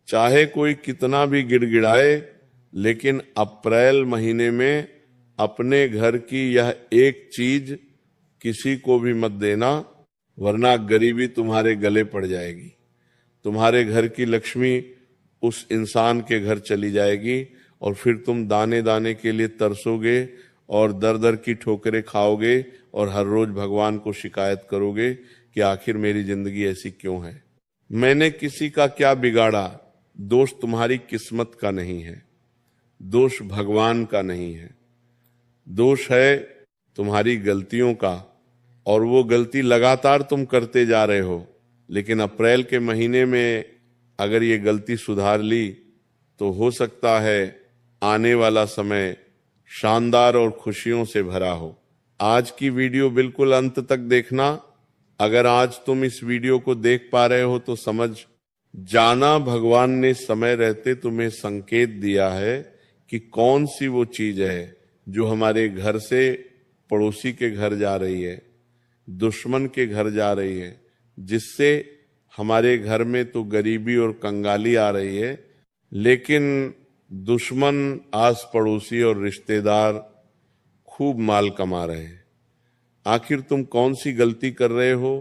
चाहे कोई कितना भी गिड़गिड़ाए, लेकिन अप्रैल महीने में अपने घर की यह एक चीज किसी को भी मत देना, वरना गरीबी तुम्हारे गले पड़ जाएगी। तुम्हारे घर की लक्ष्मी उस इंसान के घर चली जाएगी और फिर तुम दाने दाने के लिए तरसोगे और दर दर की ठोकरें खाओगे और हर रोज भगवान को शिकायत करोगे कि आखिर मेरी जिंदगी ऐसी क्यों है। मैंने किसी का क्या बिगाड़ा, दोष तुम्हारी किस्मत का नहीं है, दोष भगवान का नहीं है, दोष है तुम्हारी गलतियों का, और वो गलती लगातार तुम करते जा रहे हो। लेकिन अप्रैल के महीने में अगर ये गलती सुधार ली तो हो सकता है आने वाला समय शानदार और खुशियों से भरा हो। आज की वीडियो बिल्कुल अंत तक देखना। अगर आज तुम इस वीडियो को देख पा रहे हो तो समझ जाना भगवान ने समय रहते तुम्हें संकेत दिया है कि कौन सी वो चीज है जो हमारे घर से पड़ोसी के घर जा रही है, दुश्मन के घर जा रही है, जिससे हमारे घर में तो गरीबी और कंगाली आ रही है, लेकिन दुश्मन, आस पड़ोसी और रिश्तेदार खूब माल कमा रहे हैं। आखिर तुम कौन सी गलती कर रहे हो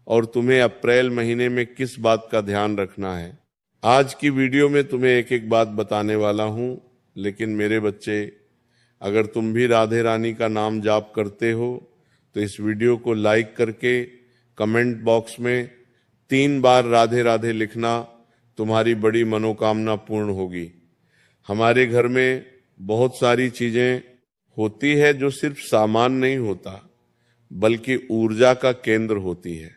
और तुम्हें अप्रैल महीने में किस बात का ध्यान रखना है? आज की वीडियो में तुम्हें एक एक बात बताने वाला हूं। लेकिन मेरे बच्चे, अगर तुम भी राधे रानी का नाम जाप करते हो तो इस वीडियो को लाइक करके कमेंट बॉक्स में 3 बार राधे राधे लिखना, तुम्हारी बड़ी मनोकामना पूर्ण होगी। हमारे घर में बहुत सारी चीजें होती है जो सिर्फ सामान नहीं होता, बल्कि ऊर्जा का केंद्र होती है।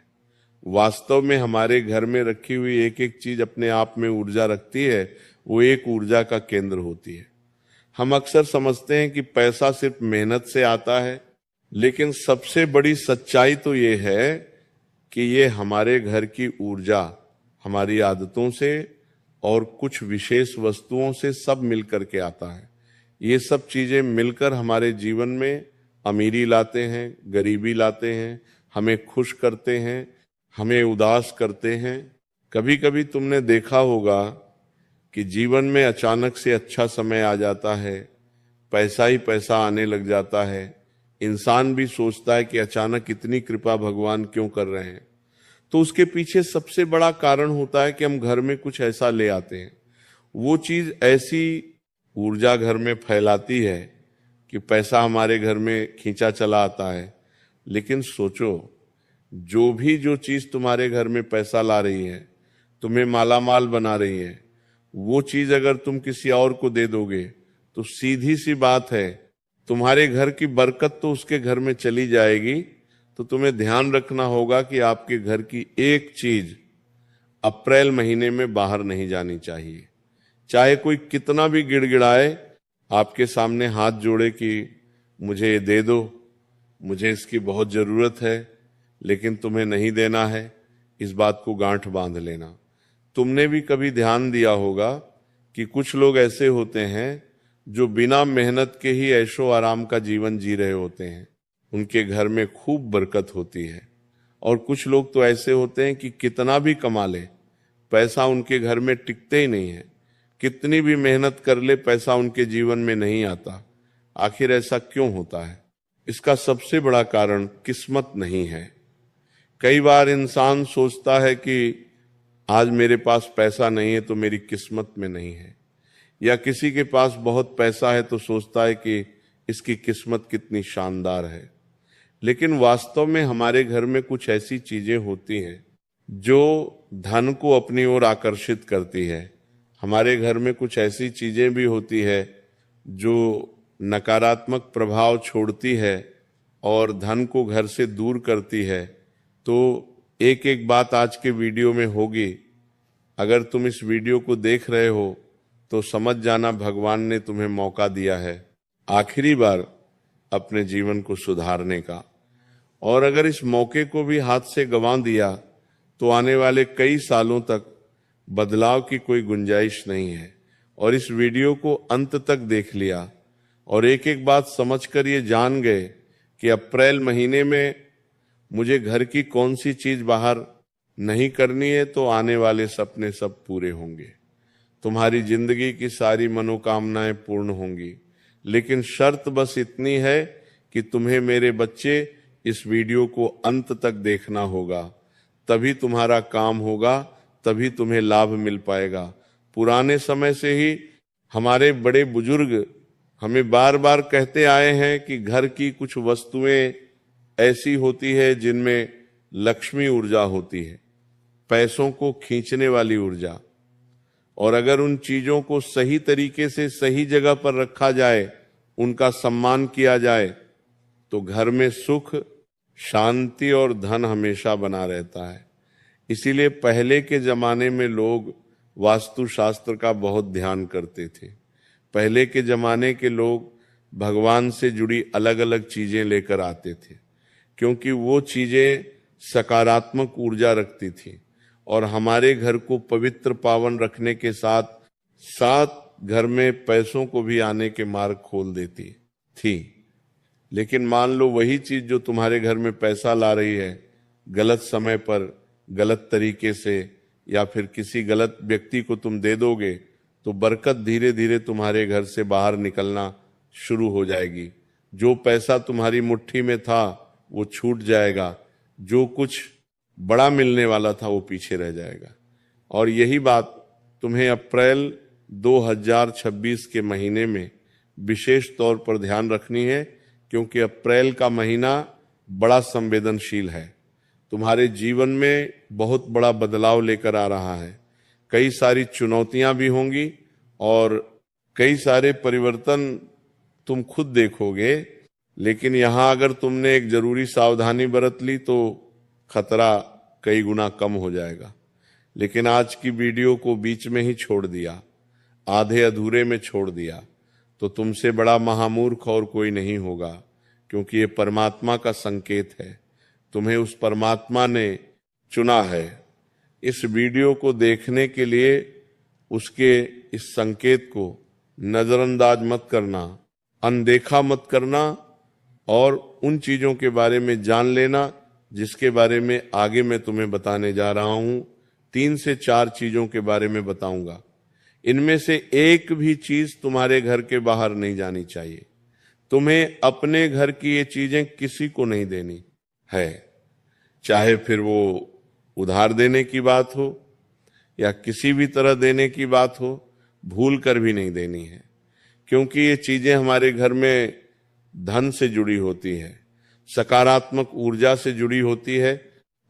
वास्तव में हमारे घर में रखी हुई एक एक चीज अपने आप में ऊर्जा रखती है, वो एक ऊर्जा का केंद्र होती है। हम अक्सर समझते हैं कि पैसा सिर्फ मेहनत से आता है, लेकिन सबसे बड़ी सच्चाई तो ये है कि ये हमारे घर की ऊर्जा हमारी आदतों से और कुछ विशेष वस्तुओं से सब मिलकर के आता है। ये सब चीजें मिलकर हमारे जीवन में अमीरी लाते हैं, गरीबी लाते हैं, हमें खुश करते हैं, हमें उदास करते हैं। कभी कभी तुमने देखा होगा कि जीवन में अचानक से अच्छा समय आ जाता है, पैसा ही पैसा आने लग जाता है। इंसान भी सोचता है कि अचानक इतनी कृपा भगवान क्यों कर रहे हैं। तो उसके पीछे सबसे बड़ा कारण होता है कि हम घर में कुछ ऐसा ले आते हैं, वो चीज ऐसी ऊर्जा घर में फैलाती है कि पैसा हमारे घर में खींचा चला आता है। लेकिन सोचो, जो चीज तुम्हारे घर में पैसा ला रही है, तुम्हें मालामाल बना रही है, वो चीज अगर तुम किसी और को दे दोगे तो सीधी सी बात है, तुम्हारे घर की बरकत तो उसके घर में चली जाएगी। तो तुम्हें ध्यान रखना होगा कि आपके घर की एक चीज अप्रैल महीने में बाहर नहीं जानी चाहिए। चाहे कोई कितना भी गिड़गिड़ाए, आपके सामने हाथ जोड़े कि मुझे ये दे दो, मुझे इसकी बहुत जरूरत है, लेकिन तुम्हें नहीं देना है, इस बात को गांठ बांध लेना। तुमने भी कभी ध्यान दिया होगा कि कुछ लोग ऐसे होते हैं जो बिना मेहनत के ही ऐशो आराम का जीवन जी रहे होते हैं, उनके घर में खूब बरकत होती है। और कुछ लोग तो ऐसे होते हैं कि कितना भी कमा ले, पैसा उनके घर में टिकते ही नहीं है, कितनी भी मेहनत कर ले, पैसा उनके जीवन में नहीं आता। आखिर ऐसा क्यों होता है? इसका सबसे बड़ा कारण किस्मत नहीं है। कई बार इंसान सोचता है कि आज मेरे पास पैसा नहीं है तो मेरी किस्मत में नहीं है, या किसी के पास बहुत पैसा है तो सोचता है कि इसकी किस्मत कितनी शानदार है। लेकिन वास्तव में हमारे घर में कुछ ऐसी चीजें होती हैं जो धन को अपनी ओर आकर्षित करती है। हमारे घर में कुछ ऐसी चीजें भी होती है जो नकारात्मक प्रभाव छोड़ती है और धन को घर से दूर करती है। तो एक एक बात आज के वीडियो में होगी। अगर तुम इस वीडियो को देख रहे हो तो समझ जाना भगवान ने तुम्हें मौका दिया है आखिरी बार अपने जीवन को सुधारने का। और अगर इस मौके को भी हाथ से गंवा दिया तो आने वाले कई सालों तक बदलाव की कोई गुंजाइश नहीं है। और इस वीडियो को अंत तक देख लिया और एक एक बात समझकर ये जान गए कि अप्रैल महीने में मुझे घर की कौन सी चीज बाहर नहीं करनी है, तो आने वाले सपने सब पूरे होंगे। तुम्हारी जिंदगी की सारी मनोकामनाएं पूर्ण होंगी। लेकिन शर्त बस इतनी है कि तुम्हें मेरे बच्चे इस वीडियो को अंत तक देखना होगा, तभी तुम्हारा काम होगा, तभी तुम्हें लाभ मिल पाएगा। पुराने समय से ही हमारे बड़े बुजुर्ग हमें बार बार कहते आए हैं कि घर की कुछ वस्तुएं ऐसी होती है जिनमें लक्ष्मी ऊर्जा होती है, पैसों को खींचने वाली ऊर्जा, और अगर उन चीजों को सही तरीके से सही जगह पर रखा जाए, उनका सम्मान किया जाए, तो घर में सुख, शांति और धन हमेशा बना रहता है। इसीलिए पहले के जमाने में लोग वास्तुशास्त्र का बहुत ध्यान करते थे। पहले के जमाने के लोग भगवान से जुड़ी अलग अलग चीजें लेकर आते थे, क्योंकि वो चीजें सकारात्मक ऊर्जा रखती थी और हमारे घर को पवित्र पावन रखने के साथ साथ घर में पैसों को भी आने के मार्ग खोल देती थी। लेकिन मान लो वही चीज जो तुम्हारे घर में पैसा ला रही है, गलत समय पर गलत तरीके से या फिर किसी गलत व्यक्ति को तुम दे दोगे, तो बरकत धीरे धीरे तुम्हारे घर से बाहर निकलना शुरू हो जाएगी। जो पैसा तुम्हारी मुट्ठी में था वो छूट जाएगा, जो कुछ बड़ा मिलने वाला था वो पीछे रह जाएगा। और यही बात तुम्हें अप्रैल 2026 के महीने में विशेष तौर पर ध्यान रखनी है, क्योंकि अप्रैल का महीना बड़ा संवेदनशील है। तुम्हारे जीवन में बहुत बड़ा बदलाव लेकर आ रहा है। कई सारी चुनौतियां भी होंगी और कई सारे परिवर्तन तुम खुद देखोगे, लेकिन यहां अगर तुमने एक जरूरी सावधानी बरत ली तो खतरा कई गुना कम हो जाएगा। लेकिन आज की वीडियो को बीच में ही छोड़ दिया, आधे अधूरे में छोड़ दिया, तो तुमसे बड़ा महामूर्ख और कोई नहीं होगा, क्योंकि ये परमात्मा का संकेत है। तुम्हें उस परमात्मा ने चुना है। इस वीडियो को देखने के लिए उसके इस संकेत को नजरअंदाज मत करना, अनदेखा मत करना, और उन चीजों के बारे में जान लेना जिसके बारे में आगे मैं तुम्हें बताने जा रहा हूं। 3 से 4 चीजों के बारे में बताऊंगा। इनमें से एक भी चीज तुम्हारे घर के बाहर नहीं जानी चाहिए। तुम्हें अपने घर की ये चीजें किसी को नहीं देनी है, चाहे फिर वो उधार देने की बात हो या किसी भी तरह देने की बात हो, भूल कर भी नहीं देनी है। क्योंकि ये चीजें हमारे घर में धन से जुड़ी होती है, सकारात्मक ऊर्जा से जुड़ी होती है,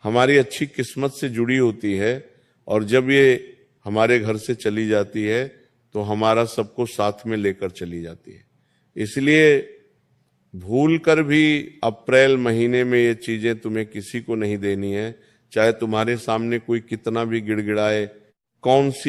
हमारी अच्छी किस्मत से जुड़ी होती है, और जब ये हमारे घर से चली जाती है तो हमारा सबको साथ में लेकर चली जाती है। इसलिए भूल कर भी अप्रैल महीने में ये चीजें तुम्हें किसी को नहीं देनी है, चाहे तुम्हारे सामने कोई कितना भी गिड़गिड़ाए। कौन सी